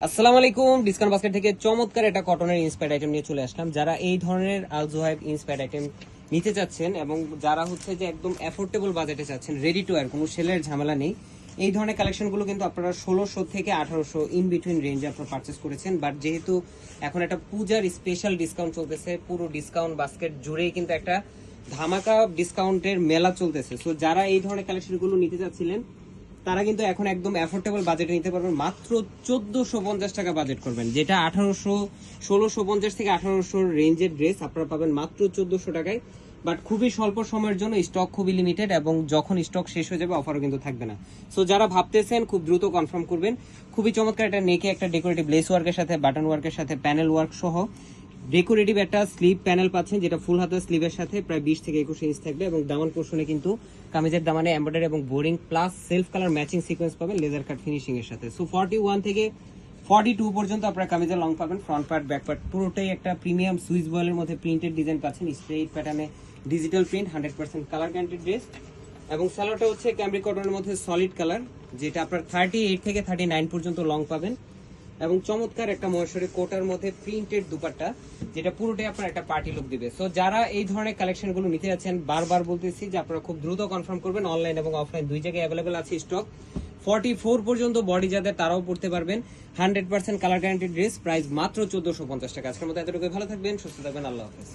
আসসালামু আলাইকুম। Discount basket থেকে চমৎকার একটা কটনের ইন্সপায়ার্ড আইটেম নিয়ে চলে আসলাম। যারা এই ধরনের আল জোহাইব ইন্সপায়ার্ড আইটেম নিতে চাচ্ছেন এবং যারা হচ্ছে যে একদম অ্যাফোর্ডেবল বাজেটে চাচ্ছেন, রেডি টু ওয়্যার, কোনো সেলের ঝামেলা নেই, এই ধরনের কালেকশনগুলো কিন্তু আপনারা 1600 থেকে 1800 ইন বিটুইন রেঞ্জে আপনারা পারচেস করেছেন। বাট যেহেতু এখন একটা পূজার স্পেশাল ডিসকাউন্ট চলতেছে, পুরো ডিসকাউন্ট বাস্কেট জুড়েই কিন্তু একটা ধামাকা ডিসকাউন্টের মেলা চলতেছে। সো যারা এই ধরনের কালেকশনগুলো নিতে চাচ্ছিলেন তারা কিন্তু এখন একদম অ্যাফোর্ডেবল বাজেটে নিতে পারবেন। মাত্র 1450 টাকা বাজেট করবেন, যেটা 1650 থেকে 1800 রেঞ্জের ড্রেস আপনারা পাবেন মাত্র 1400 টাকায়। বাট খুবই স্বল্প সময়ের জন্য, স্টক খুবই লিমিটেড এবং যখন স্টক শেষ হয়ে যাবে অফারও কিন্তু থাকবে না। সো যারা ভাবতেছেন খুব দ্রুত কনফার্ম করবেন। খুবই চমৎকার একটা নেকে একটা ডেকোরেটিভ লেস ওয়ার্কের সাথে বাটন ওয়ার্কের সাথে প্যানেল ওয়ার্ক সহ ডেকোরেটিভ একটা স্লিভ প্যানেল পাচ্ছেন, যেটা ফুল হাতের স্লিভের সাথে প্রায় 20 থেকে 21 ইঞ্চ থাকবে এবং দামান পোর্শনে কিন্তু কামিজের দামানে এমব্রয়ডারি এবং boring plus self colour matching sequence পাবেন লেজার কাট ফিনিশিং এর সাথে। সো 41 থেকে 42 পর্যন্ত আপনারা কামিজের লং পাবেন। ফ্রন্ট পার্ট ব্যাক পার্ট পুরোটাই একটা প্রিমিয়াম সুইস বয়েলের মধ্যে প্রিন্টেড ডিজাইন পাচ্ছেন, স্ট্রেইট প্যাটার্নে digital print, 100% colour guaranteed dress. এবং সালোয়ারটা হচ্ছে ক্যামব্রিক কটনের মধ্যে সলিড কালার, যেটা আপনার 38 থেকে 39 পর্যন্ত লং পাবেন। এবং চমৎকার একটা মহেশ্বরী কোটার মধ্যে প্রিন্টেড দুপাট্টা, যেটা পুরোটাই আপনার একটা পার্টি লুক দিবে। সো যারা এই ধরনের কালেকশন গুলো নিতে যাচ্ছেন, বারবার বলতেছি যে আপনারা খুব দ্রুত কনফার্ম করবেন। অনলাইন এবং অফলাইন দুই জায়গায় অ্যাভেলেবেল আছে স্টক। 44 পর্যন্ত বডি যাদের তারাও পড়তে পারবেন। 100% কালার গ্যারান্টি ড্রেস, প্রাইস মাত্র 1450 টাকা। আজকের মতো এতটুকু, ভালো থাকবেন, সুস্থ থাকবেন, আল্লাহ হাফেজ।